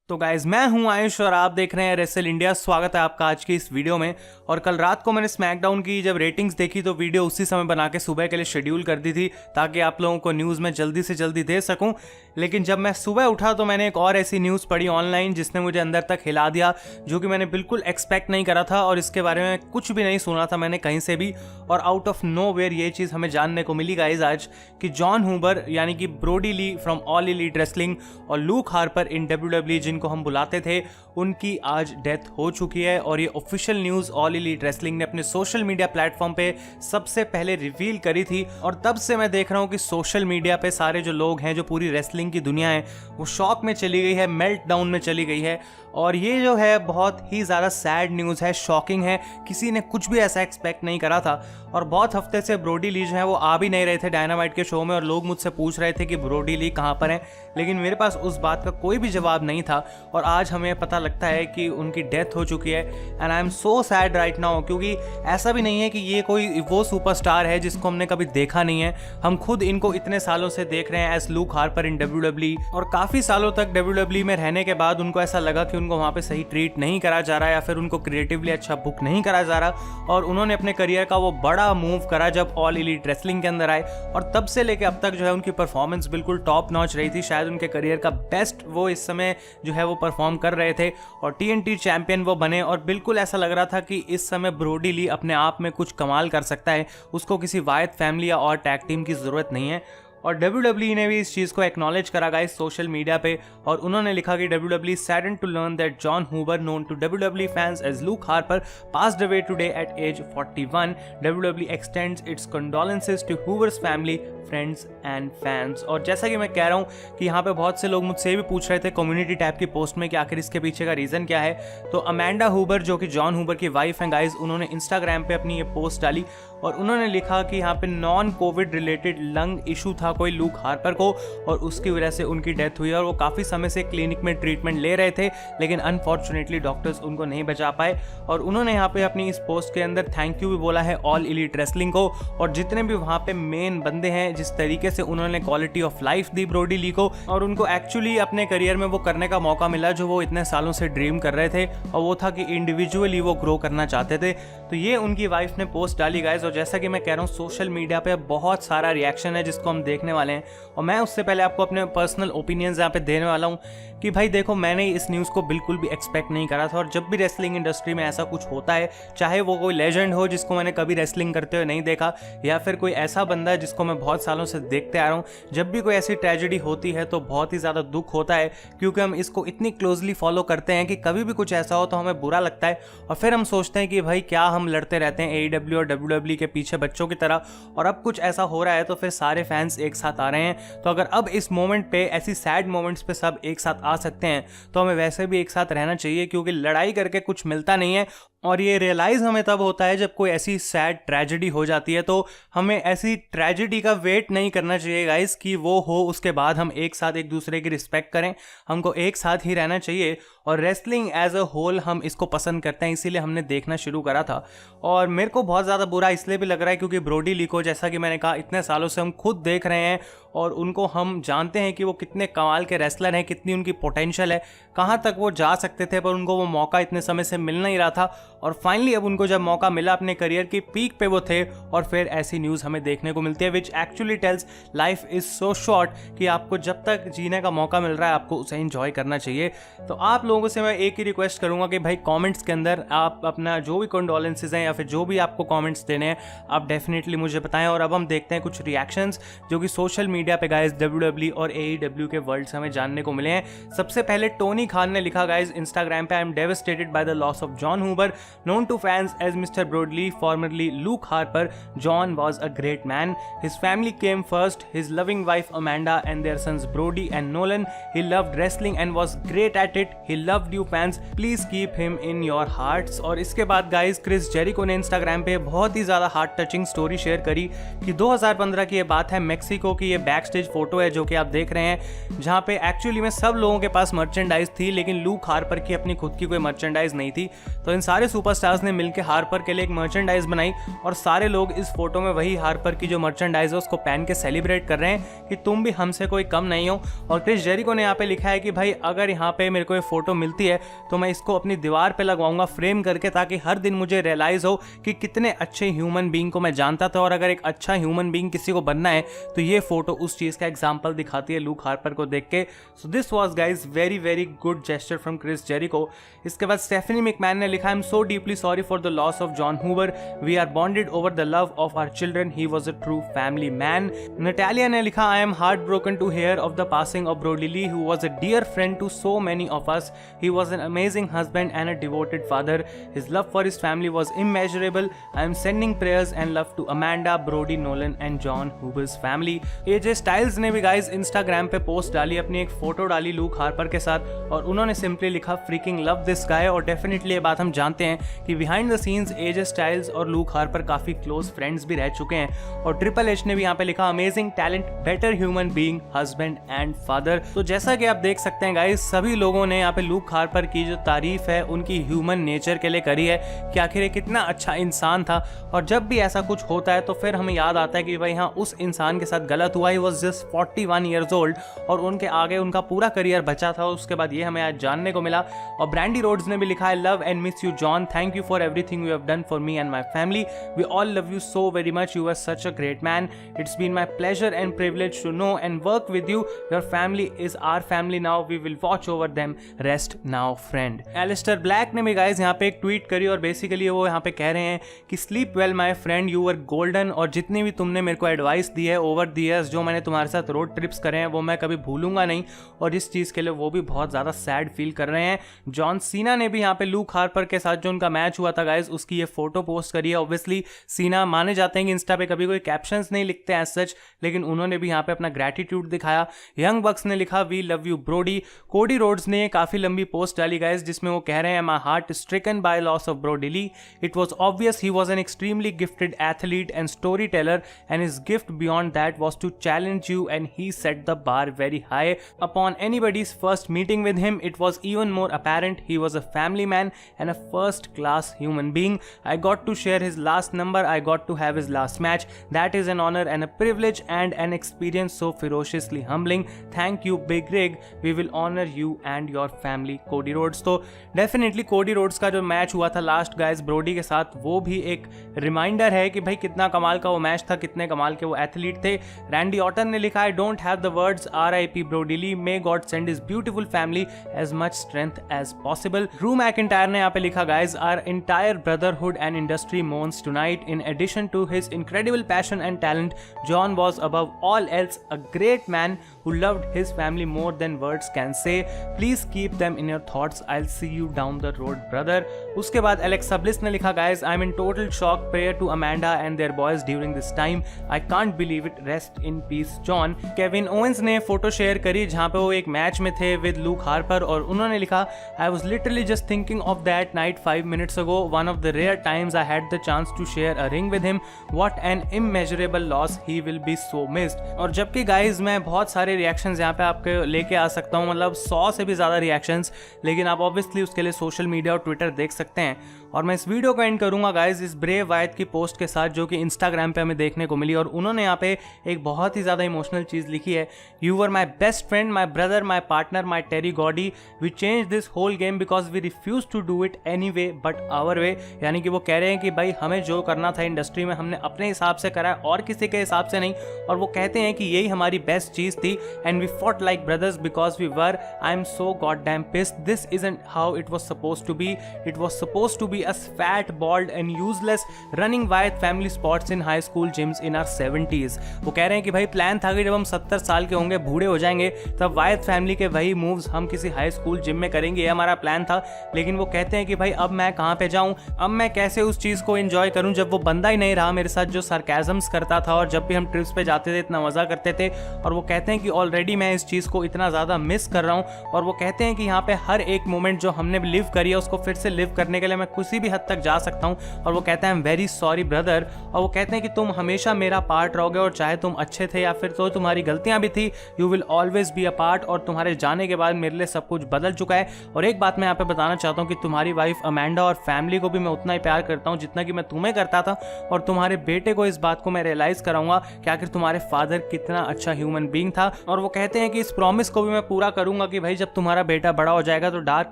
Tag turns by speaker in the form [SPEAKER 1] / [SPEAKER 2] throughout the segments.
[SPEAKER 1] तो गाइज मैं हूं आयुष और आप देख रहे हैं रेसल इंडिया। स्वागत है आपका आज की इस वीडियो में। और कल रात को मैंने स्मैकडाउन की जब रेटिंग्स देखी तो वीडियो उसी समय बना के सुबह के लिए शेड्यूल कर दी थी ताकि आप लोगों को न्यूज़ में जल्दी से जल्दी दे सकूं। लेकिन जब मैं सुबह उठा तो मैंने एक और ऐसी न्यूज़ पढ़ी ऑनलाइन जिसने मुझे अंदर तक हिला दिया, जो कि मैंने बिल्कुल एक्सपेक्ट नहीं करा था और इसके बारे में कुछ भी नहीं सुना था मैंने कहीं से भी। और आउट ऑफ नो वेयर ये चीज़ हमें जानने को मिली गाइज आज कि जॉन हूबर यानी कि Brodie Lee from All Elite Wrestling और लूक हार्पर इन डब्ल्यूडब्ल्यूई जिनको हम बुलाते थे, उनकी आज डेथ हो चुकी है। और ये official news all Elite wrestling ने अपने सोशल मीडिया प्लेटफॉर्म पे सबसे पहले रिवील करी थी। और तब से मैं देख रहा हूँ कि सोशल मीडिया पे सारे जो लोग हैं, जो पूरी रेसलिंग की दुनिया है, वो शॉक में चली गई है, मेल्ट डाउन में चली गई है। और ये जो है बहुत ही ज़्यादा सैड न्यूज़ है, शॉकिंग है। किसी ने कुछ भी ऐसा एक्सपेक्ट नहीं करा था। और बहुत हफ्ते से ब्रोडी ली जो है वो आ भी नहीं रहे थे डायनामाइट के शो में और लोग मुझसे पूछ रहे थे कि ब्रोडी ली कहाँ पर हैं, लेकिन मेरे पास उस बात का कोई भी जवाब नहीं था। और आज हमें पता लगता है कि उनकी डेथ हो चुकी है and I am so sad right now, क्योंकि ऐसा भी नहीं है कि ये कोई वो सुपरस्टार है जिसको हमने कभी देखा नहीं है। हम खुद इनको इतने सालों से देख रहे हैं as look Harper in WWE, और काफ़ी सालों तक डब्ल्यूडब्ल्यूई में रहने के बाद उनको ऐसा लगा कि उनको वहाँ पे सही ट्रीट नहीं करा जा रहा है या फिर उनको क्रिएटिवली अच्छा बुक नहीं करा जा रहा। और उन्होंने अपने करियर का वो बड़ा मूव करा जब ऑल एलीट रेसलिंग के अंदर आए, और तब से लेके अब तक जो है उनकी परफॉर्मेंस बिल्कुल टॉप नॉच रही थी। शायद उनके करियर का बेस्ट वो इस समय जो है वो परफॉर्म कर रहे थे और TNT चैंपियन वो बने। और बिल्कुल ऐसा लग रहा था कि इस समय ब्रोडी ली अपने आप में कुछ कमाल कर सकता है, उसको किसी वायद फैमिली या और टैग टीम की ज़रूरत नहीं है। और WWE ने भी इस चीज़ को एक्नॉलेज करा गाइस सोशल मीडिया पे, और उन्होंने लिखा कि WWE saddened to learn that John Huber, known to WWE fans as Luke Harper, passed away today at age 41. WWE extends its condolences to Huber's family, friends and fans. और जैसा कि मैं कह रहा हूँ कि यहाँ पे बहुत से लोग मुझसे भी पूछ रहे थे कम्युनिटी टैब की पोस्ट में कि आखिर इसके पीछे का रीज़न क्या है। तो अमेंडा हुबर जो कि जॉन हुबर की वाइफ हैं गाइज, उन्होंने इंस्टाग्राम पे अपनी ये पोस्ट डाली और उन्होंने लिखा कि यहाँ पे non Covid related lung issue था कोई लूक हार्पर को, और उसकी वजह से उनकी डेथ हुई। और वो काफ़ी समय से क्लिनिक में ट्रीटमेंट ले रहे थे, लेकिन अनफॉर्चुनेटली डॉक्टर्स उनको नहीं बचा पाए। और उन्होंने यहाँ पे अपनी इस पोस्ट के अंदर थैंक यू भी बोला है ऑल एलीट रेसलिंग को और जितने भी वहाँ पे मेन बंदे हैं, जिस तरीके से उन्होंने क्वालिटी ऑफ लाइफ दी ब्रोडी ली को, और उनको एक्चुअली अपने करियर में वो करने का मौका मिला जो वो इतने सालों से ड्रीम कर रहे थे, और वो था कि इंडिविजुअली वो ग्रो करना चाहते थे। तो ये उनकी वाइफ ने पोस्ट डाली गाइस, और जैसा कि मैं कह रहा हूँ सोशल मीडिया पे बहुत सारा रिएक्शन है जिसको हम देखने वाले हैं। और मैं उससे पहले आपको अपने पर्सनल ओपिनियंस यहाँ पे देने वाला हूँ कि भाई देखो, मैंने इस न्यूज़ को बिल्कुल भी एक्सपेक्ट नहीं करा था। और जब भी रेसलिंग इंडस्ट्री में ऐसा कुछ होता है, चाहे वो कोई लेजेंड हो जिसको मैंने कभी रेसलिंग करते हुए नहीं देखा, या फिर कोई ऐसा बंदा है जिसको मैं बहुत सालों से देखते आ रहा हूँ, जब भी कोई ऐसी ट्रेजेडी होती है तो बहुत ही ज़्यादा दुख होता है, क्योंकि हम इसको इतनी क्लोजली फॉलो करते हैं कि कभी भी कुछ ऐसा हो तो हमें बुरा लगता है और फिर हम सोचते हैं कि भाई क्या हम लड़ते रहते हैं AEW और WWE के पीछे बच्चों की तरह, और अब कुछ ऐसा हो रहा है तो फिर सारे फैंस एक साथ आ रहे हैं। तो अगर अब इस मोमेंट पे, ऐसी सैड मोमेंट्स पे सब एक साथ आ सकते हैं तो हमें वैसे भी एक साथ रहना चाहिए, क्योंकि लड़ाई करके कुछ मिलता नहीं है। और ये रियलाइज़ हमें तब होता है जब कोई ऐसी सैड ट्रेजेडी हो जाती है। तो हमें ऐसी ट्रेजेडी का वेट नहीं करना चाहिए गाइस कि वो हो उसके बाद हम एक साथ एक दूसरे की रिस्पेक्ट करें। हमको एक साथ ही रहना चाहिए। और रेसलिंग एज अ होल हम इसको पसंद करते हैं, इसीलिए हमने देखना शुरू करा था। और मेरे को बहुत ज़्यादा बुरा इसलिए भी लग रहा है क्योंकि ब्रोडी ली को, जैसा कि मैंने कहा, इतने सालों से हम खुद देख रहे हैं और उनको हम जानते हैं कि वो कितने कमाल के रेसलर हैं, कितनी उनकी पोटेंशियल है, कहाँ तक वो जा सकते थे, पर उनको वो मौका इतने समय से मिल नहीं रहा था। और फाइनली अब उनको जब मौका मिला, अपने करियर की पीक पे वो थे, और फिर ऐसी न्यूज़ हमें देखने को मिलती है which actually tells life is so short कि आपको जब तक जीने का मौका मिल रहा है आपको उसे एंजॉय करना चाहिए। तो आप लोगों से मैं एक ही रिक्वेस्ट करूंगा कि भाई कमेंट्स के अंदर आप अपना जो भी कंडोलेंसेज हैं या फिर जो भी आपको कमेंट्स देने हैं आप डेफिनेटली मुझे बताएं। और अब हम देखते हैं कुछ रिएक्शंस जो कि सोशल मीडिया पे गाइस WWE और AEW के वर्ल्ड से हमें जानने को मिले हैं। सबसे पहले टोनी खान ने लिखा गाइस इंस्टाग्राम पे, I am devastated by the loss of John Huber, known to fans as mister Brodie Lee, formerly Luke Harper. John was a great man. His family came first. His loving wife Amanda and their sons Brody and Nolan. He loved wrestling and was great at it. He loved you fans. Please keep him in your hearts. और इसके बाद guys Chris Jericho ने Instagram पे बहुत ही ज़्यादा heart touching story share करी कि 2015 की ये बात है, मेक्सिको की ये बैक स्टेज फोटो है जो कि आप देख रहे हैं, जहाँ पे एक्चुअली में सब लोगों के पास मर्चेंडाइज थी लेकिन लूक हार्पर की अपनी खुद की कोई मर्चेंडाइज नहीं थी। तो इन सारे सुपरस्टार्स ने मिलकर हार्पर के लिए एक मर्चेंडाइज बनाई और सारे लोग इस फोटो में वही हार्पर की जो मर्चेंडाइज है उसको पहन के सेलिब्रेट कर रहे हैं कि तुम भी हमसे कोई कम नहीं हो। और क्रिस जेरिको ने यहाँ पे लिखा है कि भाई अगर यहाँ पे मेरे को ये फोटो मिलती है तो मैं इसको अपनी दीवार पे लगवाऊंगा फ्रेम करके, ताकि हर दिन मुझे रियलाइज हो कि कितने अच्छे ह्यूमन बीइंग को मैं जानता था, और अगर एक अच्छा ह्यूमन बीइंग किसी को बनना है तो ये फोटो उस चीज का एग्जांपल दिखाती है लूक हार्पर को देख के। So this was guys very very good gesture from Chris Jericho. इसके बाद स्टेफनी मैकमैन ने लिखा, I am so deeply sorry for the loss of John Huber, we are bonded over the love of our children, he was a true family man. Natalya ने लिखा, I am heartbroken to hear of the passing of Brodie Lee, who was a dear friend to so many of us. He was an amazing husband and a devoted father. His love for his family was immeasurable. I am sending prayers and love to Amanda, Brody, Nolan and John Hoover's family. AJ Styles ने भी guys Instagram पे post डाली, अपनी एक photo डाली look Harper के साथ, और उन्होंने सिंपली लिखा freaking love this guy। और डेफिनेटली ये बात हम जानते हैं कि behind the scenes AJ Styles और लूक हार्पर काफी क्लोज फ्रेंड्स भी रह चुके हैं। और ट्रिपल एच ने भी यहाँ पे लिखा, amazing talent, better human being, husband and father. तो जैसा कि आप देख सकते हैं गाइस, सभी लोगों ने यहाँ पे लूक हार्पर की जो तारीफ है उनकी ह्यूमन नेचर के लिए करी है कि आखिर ये कितना अच्छा इंसान था। और जब भी ऐसा कुछ होता है तो फिर हमें याद आता है कि भाई हाँ, उस इंसान के साथ गलत हुआ। He was just 41 years old और उनके आगे उनका पूरा करियर बचा था। उसके बाद ये हमें आज जानने को मिला। और ब्रैंडी रोड्स ने भी लिखा है, love and miss you John, thank you for everything you have done for me and my family, we all love you so very much, you are such a great man, it's been my pleasure and privilege to know and work with you, your family is our family now, we will watch over them, rest now friend. Aleister Black ने भी guys यहाँ पे एक tweet करी और basically वो यहाँ पे कह रहे हैं कि sleep well my friend, you were golden, और जितनी भी तुमने मेरे को एडवाइस दी है ओवर द इयर्स, जो मैंने तुम्हारे साथ रोड ट्रिप्स करे हैं, वो मैं कभी भूलूंगा नहीं। और इस चीज़ के लिए वो भी बहुत ज़्यादा सैड फील कर रहे हैं। जॉन सीना ने भी यहाँ पे लूक हार्पर के साथ जो उनका मैच हुआ था गाइस, उसकी ये फोटो पोस्ट करी है। ऑब्वियसली सीना माने जाते हैं कि इंस्टा पे कभी कोई कैप्शंस नहीं लिखते एज सच, लेकिन उन्होंने भी यहाँ पे अपना ग्रेटिट्यूड दिखाया। यंग बक्स ने लिखा, we love you Brodie. Cody Rhodes ने काफ़ी लंबी पोस्ट डाली गाइस जिसमें वो कह रहे हैं, my heart stricken by loss of Brodie Lee, it was obvious he was an extremely gifted athlete and storyteller and his gift beyond that was to challenge you and he set the bar very high upon anybody's first meeting with him. It was even more apparent he was a family man and a first class human being. I got to share his last number, I got to have his last match, that is an honor and a privilege and an experience so ferociously humbling. Thank you Big Rig, we will honor you and your family Cody Rhodes। तो definitely Cody Rhodes का जो match हुआ था last guys Brodie के साथ, वो भी एक रिमाइंडर है कि भाई कितना कमाल का वो मैच था, कितने कमाल के वो एथलीट थे। रैंडी ऑटन ने लिखा है, don't have the words, RIP Brodie Lee, may God send his beautiful family as much strength as possible। Drew McIntyre ने यहाँ पे लिखा, guys our entire brotherhood and industry mourns tonight, in addition to his incredible passion and talent, John was above all else a great man who loved his family more than words can say, please keep them in your thoughts, I'll see you down the road brother। उसके बाद Alexa Bliss ने लिखा, guys I'm in total shock, prayer to Amanda and their boys during this time, I can't believe it, rest in peace John। Kevin Owens ने photo share करी जहाँ पे वो एक मैच में थे विद लूक हार्पर और उन्होंने लिखा, I was literally just thinking of that night 5 minutes ago, one of the rare times I had the chance to share a ring with him, what an immeasurable loss, he will be so missed। और जबकि guys मैं बहुत सारे reactions यहाँ पे आपके लेके आ सकता हूँ, मतलब 100 से भी ज़्यादा रिएक्शंस, लेकिन आप ऑब्वियसली उसके लिए सोशल मीडिया और ट्विटर देख सकते हैं। और मैं इस वीडियो को एंड करूंगा गाइज इस ब्रेव वायद की पोस्ट के साथ जो कि इंस्टाग्राम पे हमें देखने को मिली, और उन्होंने यहाँ पे एक बहुत ही ज़्यादा इमोशनल चीज़ लिखी है, you were my best friend, my brother, my partner, my Terry Gordy, we change this whole game because we refuse to do it any way but our way. यानी कि वो कह रहे हैं कि भाई हमें जो करना था इंडस्ट्री में हमने अपने हिसाब से करा है और किसी के हिसाब से नहीं, और वो कहते हैं कि यही हमारी बेस्ट चीज़ थी and we fought like brothers because we were, I am so god damn pissed, this isn't how it was supposed to be, it was supposed to be a fat bald and useless running Wyeth family sports in high school gyms in our 70s। वो कह रहे हैं कि भाई plan था कि जब हम 70 साल के होंगे, बूढ़े हो जाएंगे, तब Wyeth फैमिली के वही मूव्स हम किसी हाई स्कूल जिम में करेंगे, ये हमारा प्लान था। लेकिन वो कहते हैं कि भाई अब मैं कहाँ पे जाऊँ, अब मैं कैसे उस चीज़ को एंजॉय करूँ जब वो बंदा ही नहीं रहा मेरे साथ जो सार्केज़म्स करता था, और जब भी हम ट्रिप्स पे जाते थे इतना मज़ा करते थे। और वो कहते हैं कि ऑलरेडी मैं इस चीज़ को इतना ज़्यादा मिस कर रहा हूँ, और वो कहते हैं कि यहाँ पे हर एक मोमेंट जो हमने लिव करी है उसको फिर से लिव करने के लिए मैं किसी भी हद तक जा सकता हूँ। और वो कहते हैं I am very sorry brother, और वो कहते हैं कि तुम हमेशा मेरा पार्ट रहोगे, और चाहे तुम अच्छे थे या फिर तो तुम्हारी गलतियां भी थी, you will always be a part, और तुम्हारे जाने के बाद मेरे लिए सब कुछ बदल चुका है। और एक बात मैं यहाँ पे बताना चाहता हूँ कि तुम्हारी वाइफ अमेंडा अमेंडा और फैमिली को भी मैं उतना ही प्यार करता हूँ जितना कि मैं तुम्हें करता था, और तुम्हारे बेटे को इस बात को मैं रियलाइज कराऊंगा कि आखिर तुम्हारे फादर कितना अच्छा ह्यूमन बीइंग था। और वो कहते हैं कि इस प्रॉमिस को भी मैं पूरा करूंगा कि भाई जब तुम्हारा बेटा बड़ा हो जाएगा तो डार्क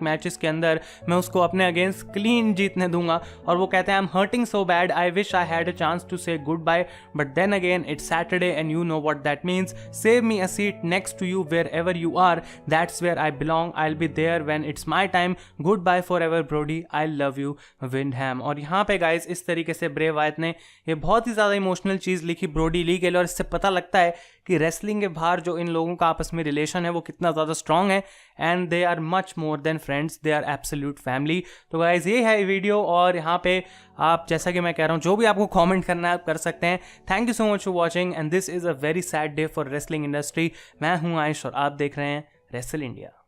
[SPEAKER 1] मैचेस के अंदर मैं उसको अपने अगेंस्ट क्लीन जीतने दूंगा। और वो कहते हैं I am hurting so bad, I wish I had a chance to say goodbye, but then again it's Saturday and you know what that means, save me a seat next to you wherever you are, that's where I belong, I will be there when it's my time, goodbye forever Brodie, I love you Windham. और यहाँ पे guys इस तरीके से ब्रे वायत ने ये बहुत ही ज़्यादा इमोशनल चीज़ लिखी ब्रोडी ली के लिए, और इससे पता लगता है कि रेसलिंग के बाहर जो इन लोगों का आपस में रिलेशन है वो कितना ज़्यादा स्ट्रांग है, and they are much more than friends, they are absolute family. तो गाइज ये है वीडियो, और यहाँ पे आप जैसा कि मैं कह रहा हूँ जो भी आपको कमेंट करना है आप कर सकते हैं। Thank you so much for watching and this is a very sad day for wrestling industry. मैं हूँ आयुष और आप देख रहे हैं रेसल इंडिया।